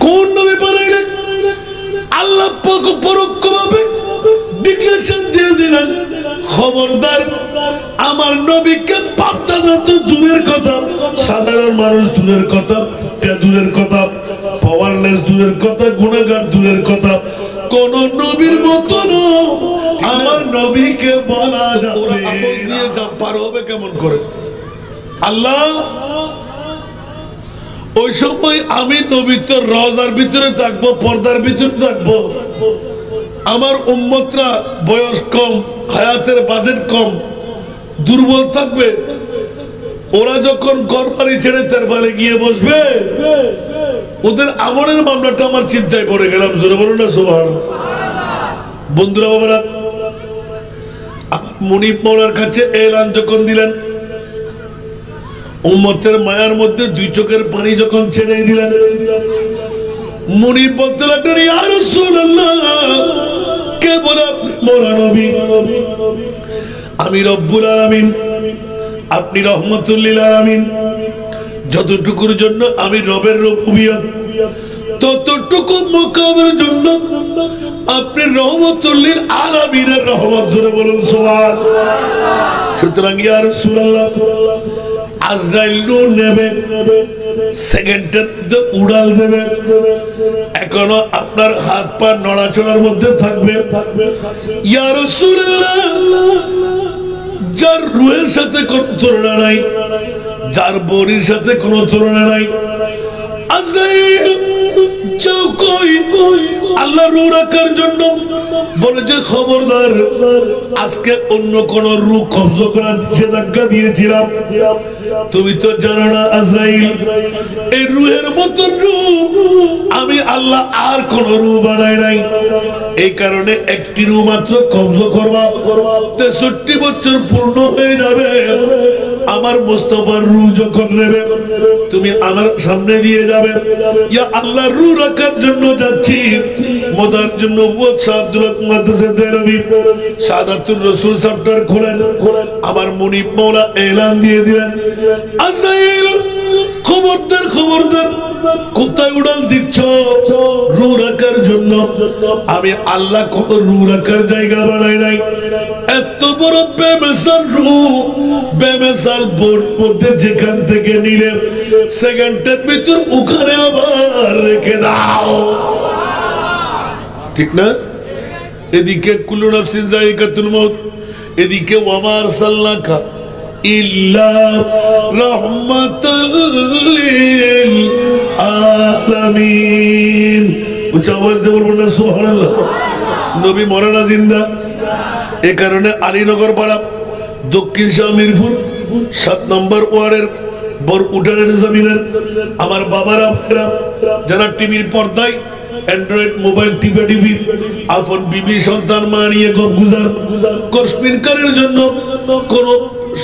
কোন নবী বানাইলেন? আল্লাহ পাক পরোক্ষভাবে ডিক্লারেশন দিয়ে দিলেন, খবরদার আমার নবীকে বাপদাদা তো দূরের কথা, সাধারণ মানুষ দূরের কথা, দূরের কথা, পাওয়ারলেস দূরের কথা, গুনাহগার দূরের কথা, কোন নবীর মতো আমার নবীকে বলা যাবে দিয়ে পার হবে কেমন করে? আল্লাহ ওই সময় আমি নবী তো রওজার ভিতরে থাকবো, পর্দার ভিতরে থাকবো, আমার উম্মতরা বয়স কম, হায়াতের বাজেট কম, দুর্বল থাকবে, ওরা যখন ঘরবাড়ি ছেড়ে তেরফালে গিয়ে বসবে, ওদের আমলের মামলাটা আমার চিন্তায় পড়ে গেলাম। জোরে বলুন না সুবহানাল্লাহ। বন্ধুরা বাবারা, মুনিব মওলার কাছে এলান যখন দিলেন, উম্মতের মায়ার মধ্যে দুই চোখের পানি যখন ছেড়ে দিলেন, মুনিব বলতে লাগলেন, ইয়া রাসূলুল্লাহ, কে বলে আপনি মওলা নবী? আমি রব্বুল আলামিন, আপনি রহমতুল লিল আলামিন। যতটুকুর জন্য আমি রবের রুবুবিয়ত, ততটুকু মুকামের জন্য আপনি রহমতুল লিল আলামিনের রহমত। জোরে বলুন সুবহানাল্লাহ। সুতরাং ইয়া রাসূলুল্লাহ, আজরাইল নূর নেবে, সেকেন্ডের মধ্যে উড়াল দেবে, এখনো আপনার হাত পা নড়াচড়ার মধ্যে থাকবে। ইয়া রাসূলুল্লাহ, যার রূহের সাথে কোনো তুলনা নাই, যার বডির সাথে কোনো তুলনা নাই, আজরাইল যাও কই আল্লাহ রূহ রাখার জন্য বলে যে খবরদার, আজকে অন্য কোন রূহ কবজা করার নিষেধাজ্ঞা দিয়েছিলাম, তুমি তো জানো না আজরাইল, এই রূহের মতন রূহ আমি আল্লাহ আর কোন রূহ বানাই নাই। এই কারণে একটি রূহ মাত্র কবজা করবা, 63 বছর পূর্ণ হয়ে যাবে। আমার মুস্তাফার রূহ যখন নেবে, তুমি আমার সামনে দিয়ে যাবে, ইয়া আল্লাহ রূহ রাখার জন্য যাচ্ছি। মোদার জন্য আব্দুল মাদ্রাসা দেরবি সাদাতুর রাসূল চ্যাপ্টার খোলেন, আমার মুনিব মওলা এলান দিয়ে দিলেন, আজরাইল খবরদার, খবরদার, কোথায় উড়াল দিচ্ছ? রূহ রাখার জন্য। আমি আল্লাহ কত রূহ রাখার জায়গা বানাই নাই। এত বড় বেমেসাল রূহ, বেমেসাল বোর্ড মধ্যে যেখান থেকে নিলে সেকেন্ডের ভিতর ওখানে আবার রেখে দাও, ঠিক না? এদিকে কুল্লু নাফসিন যায়িকাতুল মউত, এদিকে ওয়ামা আরসালনাকা ইল্লা রাহমাতাল লিল আলামিন। উচ্চ আওয়াজ দিয়ে বলবেন না সুবহানাল্লাহ। নবী মরে না, জিন্দা। এ কারণে আলীনগর পাড়া, দক্ষিণ শাহ মিরপুর 7 নম্বর ওয়ার্ডের বর উঠানের জমিনের আমার বাবারা, যারা টিভির পর্দায় অ্যান্ড্রয়েড মোবাইল টিভি আপন বিবি সন্তান মা নিয়ে গুজার কসমিনকারের জন্য কোন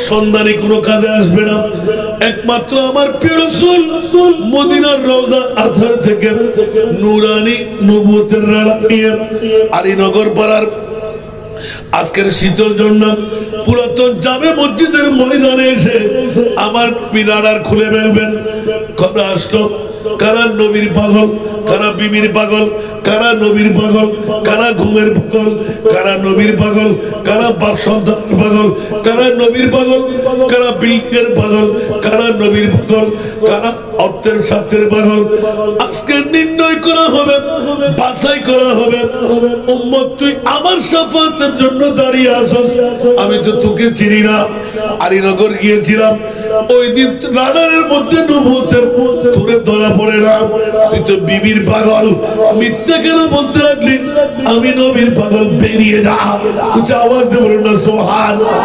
সন্ধানী কোন কাজে আসবে না, একমাত্র আমার প্রিয় রাসূল মদিনার রওজা আতহার থেকে নূরানি নবুয়তের রাড়া নিয়ে আলীনগর পাড়ার আজকের শীতল জন্নাম পুরাতন জামে মসজিদের ময়দানে এসে আমার মিনারার খুলে ফেলবেন। কারা আসলো? কারা নবীর পাগল, কারা বিবির পাগল, কারা নবীর পাগল, কারা ঘুমের পাগল, কারা নবীর পাগল, কারা বাপ সন্তানের পাগল, কারা নবীর পাগল, কারা বিল্ডিংয়ের পাগল, কারা নবীর পাগল, কারা অর্থের স্বার্থের পাগল। আজকে নির্ণয় করা হবে, বাছাই করা হবে। উম্মত, তুই আমার শাফাতের জন্য দাঁড়িয়ে আসস, আমি তো তোকে চিনি না। আলীনগর গিয়েছিলাম, ওই দিন রাডারের মধ্যে নবুয়তের তোরে ধরা পড়ে না। তুই তো বিবির পাগল, মিথ্যা কেন বলতে লাগলি? আমি নবীর পাগল, বেরিয়ে যা। উচ্চ আওয়াজ দিয়ে বলুন না সুবহানাল্লাহ।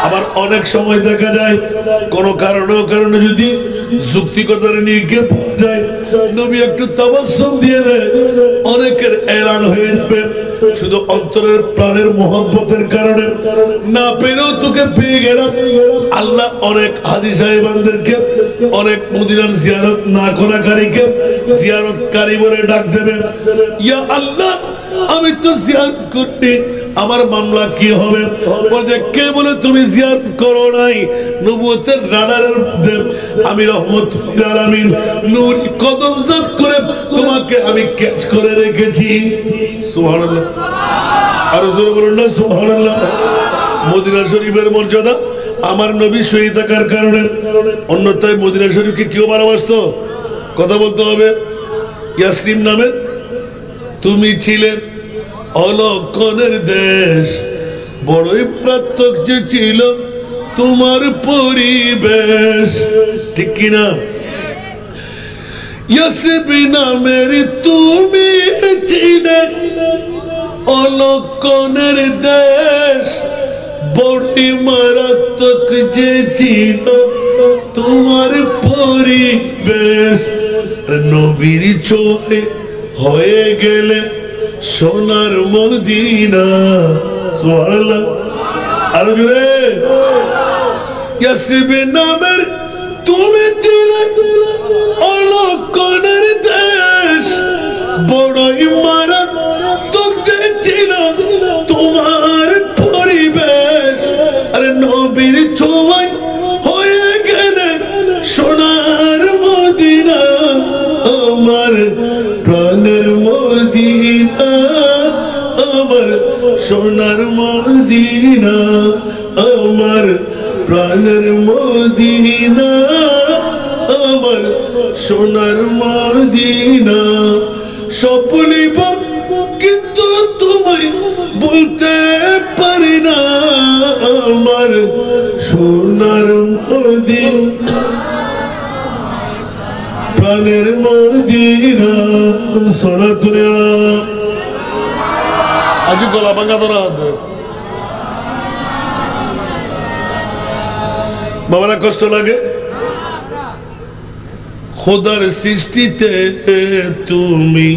আবার অনেক সময় দেখা যায় কোন কারণে যদি যুক্তিকতার নিরিখে পাওয়া যায়, নবী একটু তাবাসসুম দিয়ে দেয়, অনেকের এলান হয়ে যাবে। শুধু অন্তরের প্রাণের মহব্বতের কারণে না পেলেও তোকে পেয়ে গেলাম। আল্লাহ অনেক হাজী সাহেবানদেরকে, অনেক মদিনার জিয়ারত না করাকারীকে জিয়ারতকারী বলে ডাক দেবে। ইয়া আল্লাহ, আমি তো জিয়ারত করি, আমার মামলা কি হবে? বলে কে বলে তুমি জিয়ারত করো নাই? নবুয়তের রাডারের মধ্যে আমি রহমতুল আলামিন নূরি কদমজাত করে তোমাকে আমি ক্যাচ করে রেখেছি। সুবহানাল্লাহ, আর জোরে বলুন না সুবহানাল্লাহ। মদিনা শরীফের মর্যাদা আমার নবী শহীদ থাকার কারণে, অন্যথায় মদিনা শরীফকে কেউ ভালোবাসতো? কথা বলতে হবে। ইয়াসরিন নামে তুমি ছিলে অলক্ষণের দেশ, বড়ই মারাত্মক যে ছিল তোমার পরিবেশ, ঠিক কিনা? ইয়াসরিন নামের তুমি ছিলে অলক্ষণের দেশ, বড়ই মারাত্মক যে ছিল তোমার পরিবেশ। নবীর ছোঁয়ায় হয়ে গেলে সোনার মদিনা। সুবহানাল্লাহ, আর জোরে। ইয়াসরিন নামের তুমি ছিলে অলক্ষণের দেশ, বড়ই মারাত্মক যে ছিল তোমার পরিবেশ। আরে নবীর ছোঁয়ায় হয়ে গেলে সোনার মদিনা, আমার প্রাণের মদিনা, আমার সোনার মদিনা, আমার প্রাণের মদিনা, আমার সোনার মদিনা। সব বলিব কিন্তু তোমায় বলতে পারি না, আমার সোনার মদিনা, প্রাণের মদিনা। সোনা দুনিয়া আজ গলা ভাঙা ধরা বাবারা কষ্ট লাগে। খোদার সৃষ্টিতে তুমি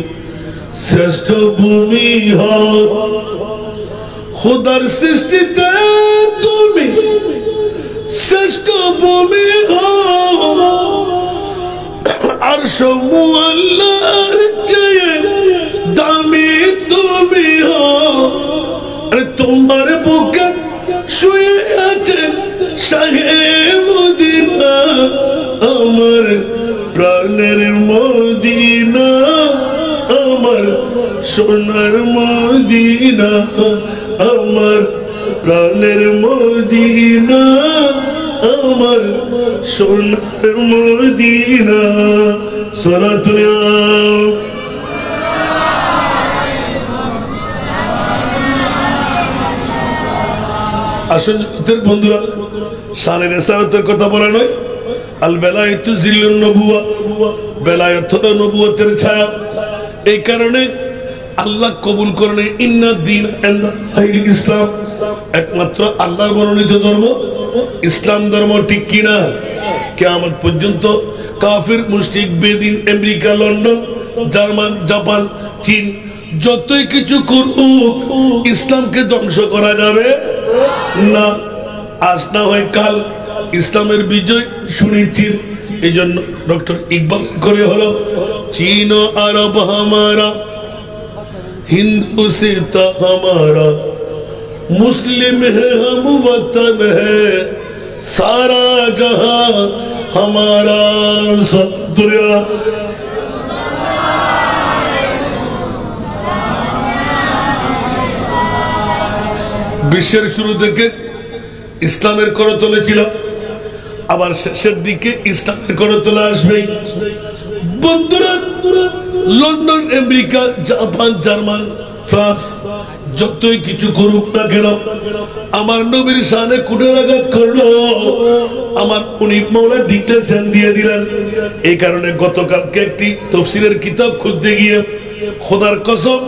শ্রেষ্ঠ ভূমি হও, খোদার সৃষ্টিতে তুমি শ্রেষ্ঠ ভূমি হও, আর আল্লাহর চেয়ে দামি তুমি হও। আরে তোমার বুকে শুয়ে আছে শাহে মদিনা, আমার প্রাণের মদিনা, আমার সোনার মদিনা, আমার প্রাণের মদিনা, আমার সোনার মদিনা। সোনা দুনিয়া আসুন জগতের বন্ধুরা, শানের ইসলামের কথা বলা নয়। আল বেলায়েতু জিল্লুন নবুওয়া, বেলায়েত হলো নবুয়তের ছায়া। এই কারণে আল্লাহ কবুল করেন ইন্না দ্বীন ইনদাল্লাহিল ইসলাম, একমাত্র আল্লাহর মনোনীত ধর্ম ইসলাম ধর্ম, ঠিক কিনা? কিয়ামত পর্যন্ত কাফির, মুশরিক, বেদিন, আমেরিকা, লন্ডন, জার্মান, জাপান, চীন যতই কিছু করুক, ইসলামকে ধ্বংস করা যাবে না। আজ না হয় কাল ইসলামের বিজয় সুনিশ্চিত। এই জন্য ডক্টর ইকবাল করে হলো চীন ও আরব হামারা, हिंदू सीता हमारा, मुस्लिम है हम वतन है सारा जहां हमारा। सब दुनिया বিশ্বের শুরু থেকে ইসলামের করতলে ছিল, আবার শেষের দিকে ইসলামের করতলে আসবে। বন্ধুরা, London, America, Japan, German, France যতই কিছু করুক না কেন, আমার নবীর শানে কুঠারাঘাত করলো, আমার উনি মৌলা ডিক্টেশন দিয়ে দিলেন। এই কারণে গতকালকে একটি তাফসীরের কিতাব খুলতে গিয়ে খোদার কসম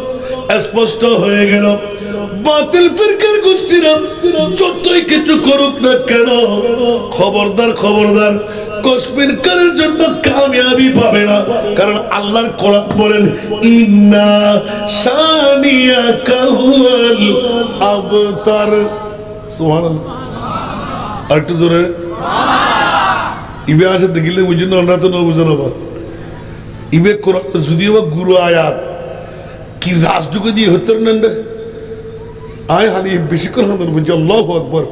স্পষ্ট হয়ে গেল, বাতিল ফিরকার গোষ্ঠীরা যতই কিছু করুক না কেন, খবরদার খবরদার কসমিনকারের জন্য কামিয়াবি পাবে না। কারণ আল্লাহর কোরআন বলেন ইন্না শানিয়াকা হুয়াল আবতার। সুবহানাল্লাহ, আর একটু জোরে ইবে আসে দেখিলে বুঝুন, আমরা তো না বুঝুন। ইবে কোরআন যদিও গুরু আয়াত, কি রাজডুকে দিয়ে হতে নেন আয় হানি বেশি করে হাতেন বুঝছি আল্লাহু আকবার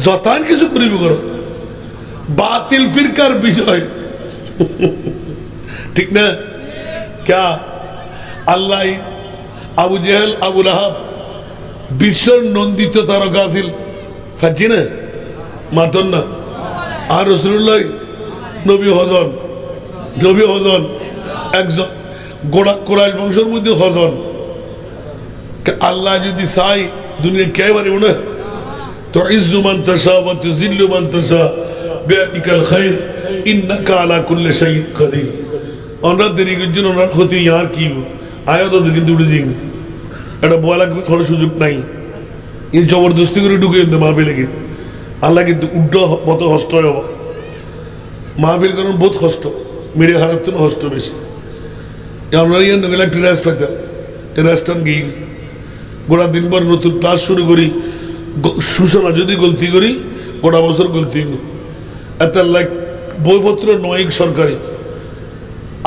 যতান কিছু করিব করো বাতিল ফিরকার বিজয় ঠিক না क्या আল্লাহ আবু জেহেল আবু লাহাব বিশ্বর নন্দিত তারকা ছিল ফাজি না মাতন না আর রাসূলুল্লাহ নবী হজন একজন গোড়া কোরাইশ বংশের মধ্যে হজন আল্লাহ যদি চাই দুনিয়া কে পারিব না তো ইজ্জু মান তাশা ওয়া তুযিল্লু মান তাশা বিয়াদিকাল খায়র ইন্নাকা আলা কুল্লি শাইইন কাদির আমরা দেরি করছেন ওনার ক্ষতি আর কি আয়া তো কিন্তু উঠে যাই এটা বলা লাগবে কোনো সুযোগ নাই এই জবরদস্তি করে ঢুকে কিন্তু মাহফিলে কিন্তু আল্লাহ কিন্তু উড্ড কত কষ্ট হয় মাহফিল কারণ বহুত কষ্ট মিডিয়া খারাপ তো কষ্ট বেশি আমরা ইয়ে গেলে একটু রেস্ট পাইতাম রেস্টান গিয়ে গোটা দিনভর নতুন ক্লাস শুরু করি সূচনা যদি গলতি করি গোটা বছর গলতি এত লাইক বইপত্র নয় সরকারি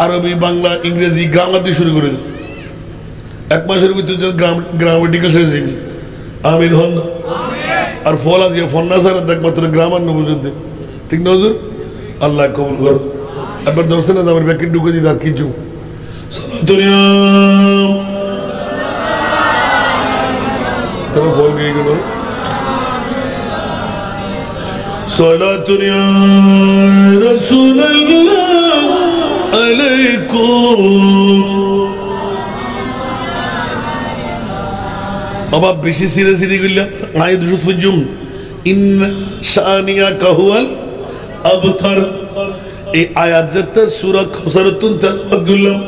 আরবি বাংলা ইংরেজি গ্রামার দিয়ে শুরু করে দিই এক মাসের ভিতরে গ্রামাটিক্যাল শেষ শিখি আমিন হন না আর ফল আছে ফন্না স্যার একমাত্র গ্রামার না বুঝতে ঠিক না হুজুর আল্লাহ কবুল করো একবার দর্শন আছে আমার ব্যাকে ঢুকে দিই আর কিছু তারা ফল গিয়ে গেল সালাতুন ইয়া রাসূলুল্লাহ আলাইকুম আবার বেশি সিরে সিরে গেল আয়াত সুতফুজুম ইন্না শানিয়াকা হুয়াল আবতার এই আয়াত যেটা সূরা কাউসারতুন তেলাওয়াত করলাম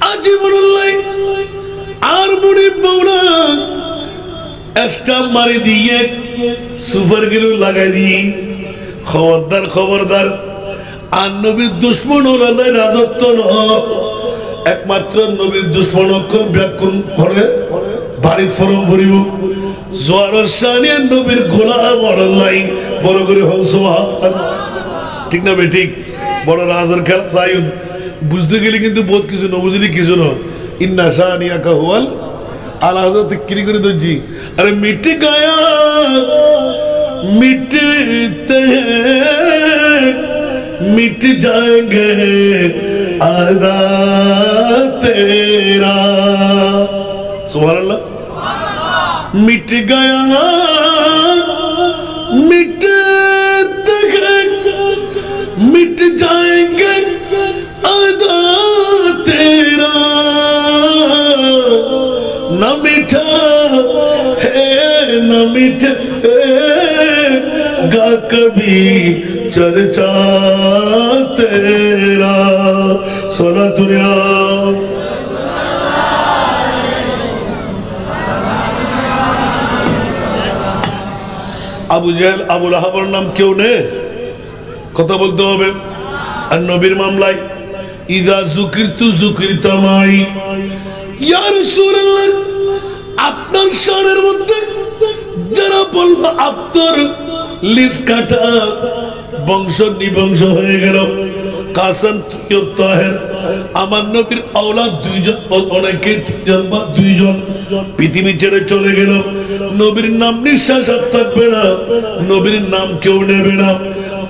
আজিবুল্লাহ আর মুনি বউলা স্টাম্প মারি দিয়ে সুপার গ্লু লাগাই দিয়ে খবরদার আর নবীর দুশ্মন হলো না রাজত্ব একমাত্র নবীর দুশ্মন অক্ষর ব্যাকুল করে বাড়ির ফরম ভরিব জোয়ার শানিয়া নবীর গোলাম অনলাই বড় করে হল সুবহান ঠিক না বেঠিক বড় রাজার খেলা চাইুন বুঝতে গেলে কিন্তু বহুত কিছু না বুঝলি কিছু না ইন্না শানিয়াকা হুয়াল আলা হযরত কি করে দজি আরে মিট গায়া মিটতে मिट जाएंगे आदा तेरा सुभान अल्लाह मिट गया मिट जाएंगे आदा तेरा न मिठा है न मिटेगा कभी चर्चा तेरा सोना दुनिया আবু জেহেল আবু লাহাবের নাম কেউ নে কথা বলতে হবে আর নবীর মামলায় ইদা যুকিরতু যুকিরতা মাই ইয়া রাসূলুল্লাহ আপনার শানের মধ্যে যারা বলল আপনার লিস কাটা বংশ নিবংশ হয়ে গেল কাসম তুইও তাহের আমার নবীর আওলাদ দুইজন অনেকে তিনজন বা দুইজন পৃথিবী ছেড়ে চলে গেল নবীর নাম নিঃশ্বাস আর থাকবে না নবীর নাম কেউ নেবে না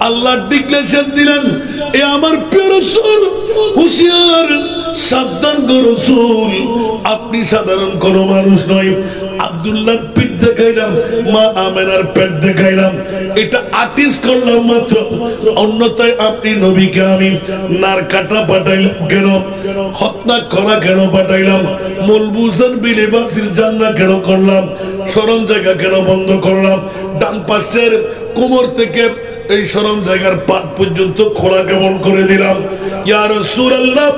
আল্লাহ ডিক্লেরেশন দিলেন এ আমার প্রিয় রাসূল হুঁশিয়ার সাবধান গো রাসূল আপনি সাধারণ কোনো মানুষ নয় আব্দুল্লাহর পিঠ দেখাইলাম মা আমেনার পেট দেখাইলাম এটা আর্টিস্ট করলাম মাত্র অন্যথায় আপনি নবীকে আমি নার কাটা পাঠাইলাম কেন খতনা করা কেন পাঠাইলাম মুলবুসান বিলিবাসির জান্নাত কেন করলাম শরম জায়গা কেন বন্ধ করলাম ডান পাশের কোমর থেকে এই শরম জায়গার পাত পর্যন্ত খোলা কেমন করে দিলাম ইয়া রাসূলুল্লাহ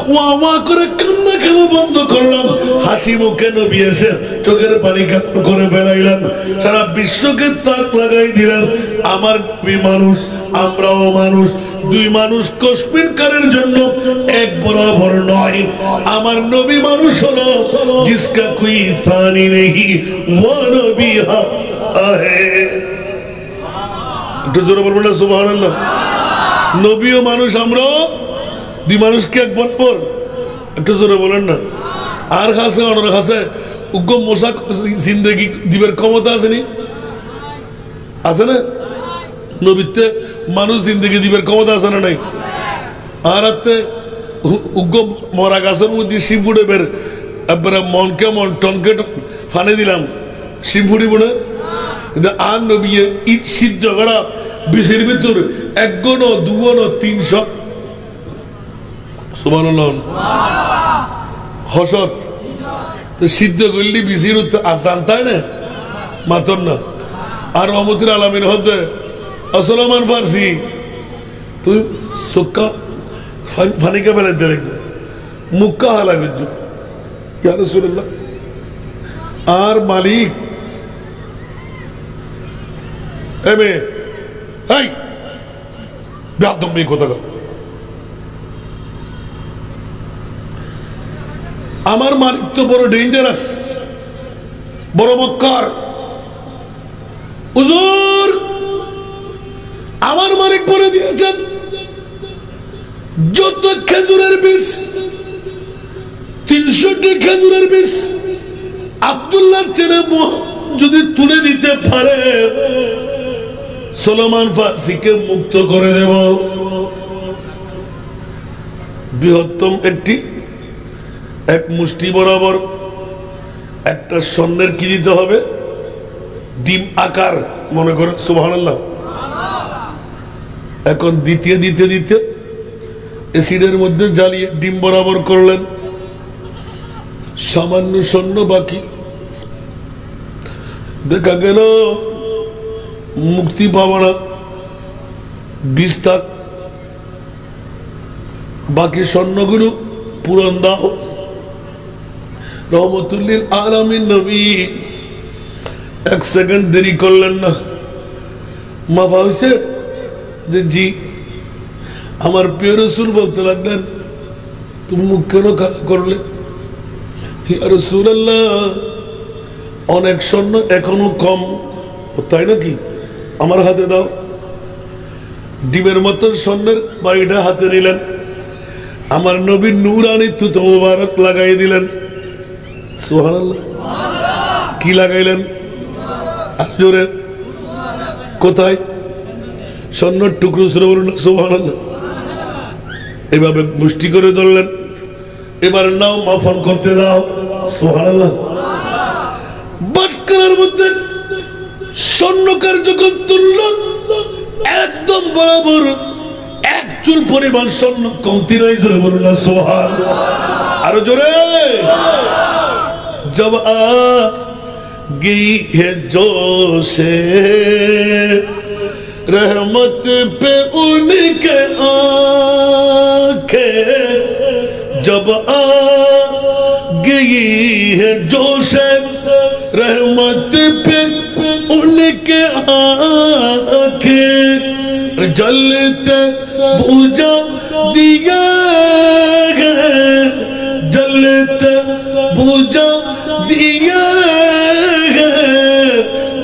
ওয়া ওয়া করে কান্না কেন বন্ধ করলাম হাসি মুখে নবী এসে চোখের পানি কেন করে ফেলাইলেন সারা বিশ্বকে তাক লাগাই দিলেন আমার নবী মানুষ আমরাও মানুষ দুই মানুষ কসমিনকারের জন্য এক বরাবর নয় আমার নবী মানুষ হলো জিসকা কোই সানি নেহি वो নবী है একটু জোরে বলবেন না সুবহানাল্লাহ নবীও মানুষ আমরাও দুই মানুষকে এক বরাবর একটু জোরে বলেন না আর কাছে অনর কাছে উগ্র মশা জিন্দগি দিবের ক্ষমতা আছে নি? আছে না? নবীতে মানুষ জিন্দগি দিবের ক্ষমতা আছে না নাই? আর হাতে উগ্র মরা গাছের মধ্যে শিম ফুটে বের একবারে মনকে মন টনকে ফানে দিলাম, শিম ফুটিব না? কিন্তু আর নবী ঈদ সিদ্ধ করা বিষের ভিতর এক গণ দু গণ 300 সুবহানাল্লাহ হসত সিদ্ধ করলি বিসির আসান তাই না মাতন না। আর রহমতুল আলমিন হতে আসলমান ফার্সি তুই সুক্কা ফানিকা ফেলাইতে লাগবে মুক্কা হালা করছো ইয়া রাসূলুল্লাহ। আর মালিক এমে এই বেয়াদব মেয়ে কথা আমার মালিক তো বড় ডেঞ্জারাস, বড় মক্কার। হুজুর আমার মালিক বলে দিয়েছেন যত খেজুরের বীজ 300টি খেজুরের বীজ আব্দুল্লাহ ছেলে যদি তুলে দিতে পারে সুলাইমান ফার্সিকে মুক্ত করে দেব। বৃহত্তম এক মুষ্টি বরাবর একটা স্বর্ণের কি দিতে হবে, ডিম আকার মনে করেন সুবহানাল্লাহ। এখন দিতে দিতে দিতে এসিডের মধ্যে জ্বালিয়ে ডিম বরাবর করলেন, সামান্য স্বর্ণ বাকি। দেখা গেল মুক্তি পাবো না, 20 থাক, বাকি স্বর্ণগুলো পূরণ দাও। রহমতুল্লিল আলামিন নবী 1 সেকেন্ড দেরি করলেন না, মাফা হয়েছে যে জি। আমার প্রিয় রাসূল বলতে লাগলেন তুমি মুখ কেন কালো করলে? ইয়া রাসূলুল্লাহ অনেক স্বর্ণ এখনো কম, তাই নাকি? আমার হাতে দাও। ডিমের মতন স্বর্ণের বাড়িটা হাতে নিলেন, আমার নবীর নূরানি তুত মুবারক লাগাই দিলেন। সুবহানাল্লাহ। কি লাগাইলেন? জোরে কোথায়? স্বর্ণের টুকরো ছিল বলুন সুবহানাল্লাহ। এভাবে মুষ্টি করে ধরলেন, এবার নাও মাফন করতে দাও। সুবহানাল্লাহ। বাটখারার মধ্যে স্বর্ণকার যখন তুলল একদম বরাবর 1 চুল পরিমাণ স্বর্ণ কমতি নাই, জোরে বলুন না সুবহানাল্লাহ। আরো জোরে। जब आ गई है जोशे रहमत पे उनके आंखें, जब आ गई है जोशे रहमत पे उनके आंखें, जलते बुझा दिया जलते बुझा दिया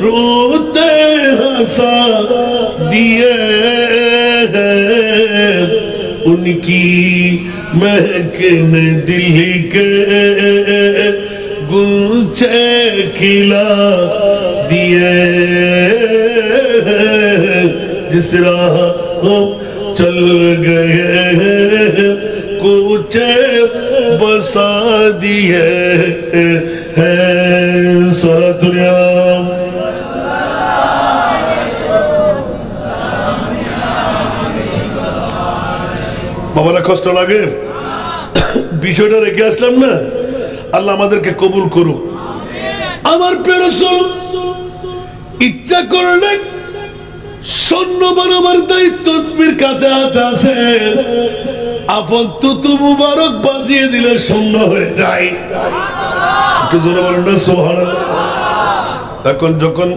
रोते हंसा दिए उनकी महकने दिल के गुलचे खिला दिए, जिस राह चल गए कुचे बसा दिए हैं सारा दुनिया। বাবারা কষ্ট লাগে, বিষয়টা রেখে আসলাম না। আল্লাহ আমাদেরকে কবুল করুক। আমার প্রিয় রাসূল ইচ্ছা করলে স্বর্ণ বানাবার দায়িত্ব নবীর কাছে আছে, আপন তুতু মুবারক বাজিয়ে দিলে স্বর্ণ হয়ে যায়। একটু জোরে বলেন না সুবহানাল্লাহ। এখন যখন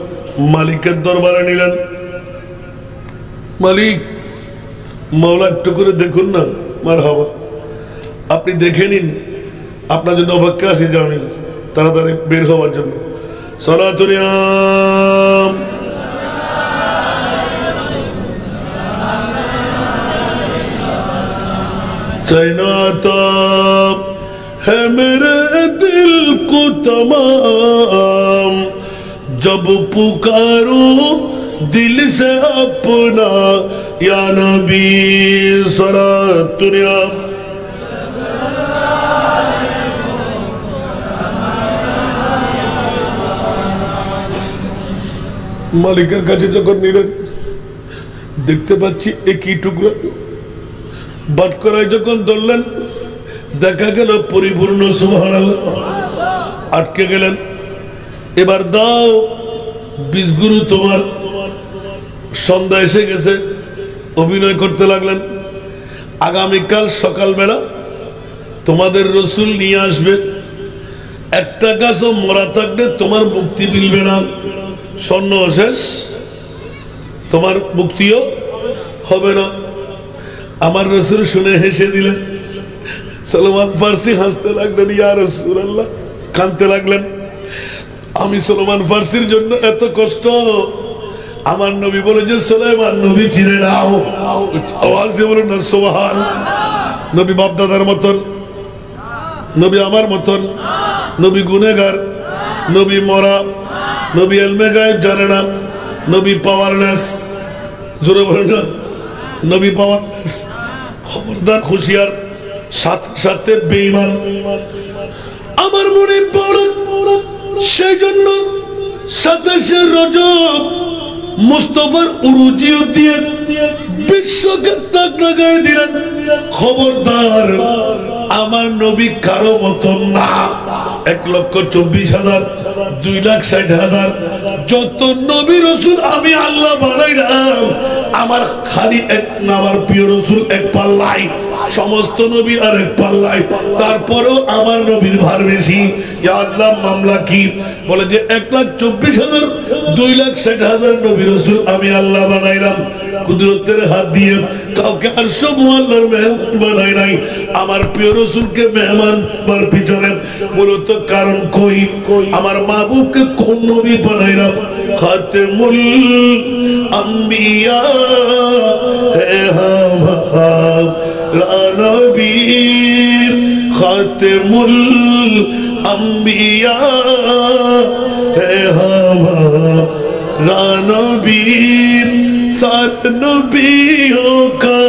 মালিকের দরবারে নিলেন, মালিক মাওলা একটু করে দেখুন না, মারহাবা আপনি দেখে নিন, আপনার জন্য অপেক্ষা আছি জানি, তাড়াতাড়ি বের হওয়ার জন্য। সালাতুনিয়াম चाइना तो है मेरे दिल तमाम जब पुकारो दिल से अपना या नबी सारा दुनिया মালিকের কাছে যখন নিলেন দেখতে পাচ্ছি একই টুকরা বাটকরায় যখন ধরলেন দেখা গেল পরিপূর্ণ সুবহানাল্লাহ আটকে গেলেন এবার দাও বিশগুরু তোমার সন্ধ্যা এসে গেছে অভিনয় করতে লাগলেন আগামীকাল সকালবেলা তোমাদের রসুল নিয়ে আসবে একটা গাছও মরা থাকলে তোমার মুক্তি মিলবে না স্বর্ণ শেষ তোমার মুক্তিও হবে না আমার রসুল শুনে হেসে দিলেন সলমান ফার্সি হাসতে লাগলেন ইয়া রাসূলুল্লাহ কাঁদতে লাগলেন আমি সলমান ফার্সির জন্য এত কষ্ট আমার নবী বলে যে সুলাইমান নবী চিনে নাও আওয়াজ দিয়ে বলুন না সুবহান নবী বাপ দাদার মতন নবী আমার মতন নবী গুনেগার নবী মরা নবী ইলমে গায়েব জানে না নবী পাওয়ারলেস জোরে বলেন না নবী পাওয়ারলেস খবরদার হুঁশিয়ার সাথে সাথে বেঈমান আমার মনে পড়ে সেই জন্য 27 রজব মুস্তাফার উরুজিও দিয়ে বিশ্বকে তাক লাগাই দিলেন খবরদার আমার নবী কারো মতন না 1,24,000 2,60,000 যত নবী রাসূল আমি আল্লাহ বানাইলাম আমার খালি এক না আমার প্রিয় রাসূল এক পাল্লাই সমস্ত নবী আর এক পাল্লাই তারপরেও আমার নবীর ভার বেশি ইয়া আল্লাহ মামলা কি বলে যে 1,24,000 2,60,000 নবী রাসূল আমি আল্লাহ বানাইলাম কুদরতের হাত দিয়ে কাউকে আরশ মুআল্লার মেহমান বানাই নাই আমার প্রিয় রাসূলকে মেহমান হওয়ার পিছনে মূলত কারণ কই আমার মাহবুবকে কোন নবী বানাইলাম খাতেমুল আম্বিয়া হে হামারা নবী খাতেমুল আম্বিয়া হে হামারা নবী सारे नबियों का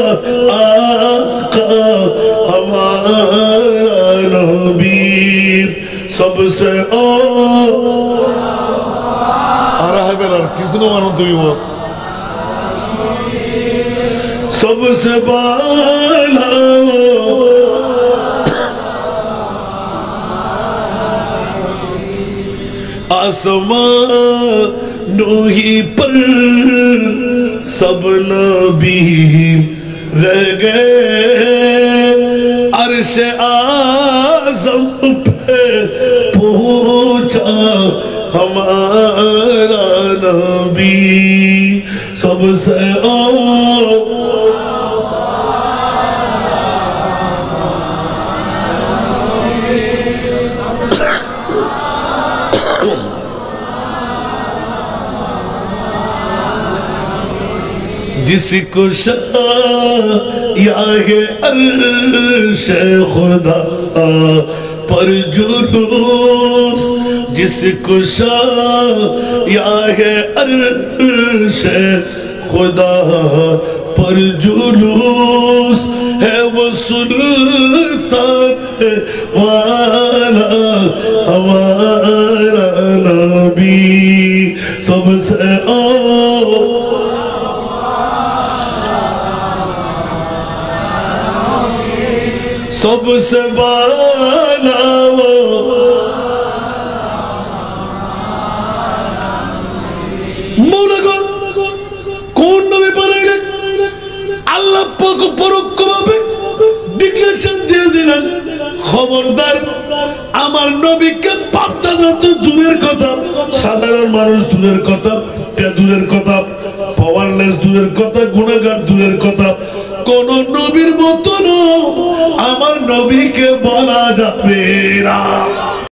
आका हमारा नबी सबसे आ रहा है बेला किसने मानो तुम्हें वो सबसे बाला आसमान नूही पर सब नबी रह गए अर्श आज़म पे पहुंचा हमारा नबी सबसे जिसको शाह अर्श खुदा पर जुलूस जिसको शाह अर्श खुदा पर जुलूस है वो सुल्तान वाला हमारा नबी सबसे सबसे बाला वो মৌলা কোন নবী বানাইলেন আল্লাহ পাক পরোক্ষভাবে ডিক্লারেশন দিয়ে দিলেন খবরদার আমার নবীকে পাত্তা দাও তো দূরের কথা সাধারণ মানুষ দূরের কথা দূরের কথা পাওয়ারলেস দূরের কথা গুনাহগার দূরের কথা কোন নবীর মতো আমার নবীকে বলা যাবে না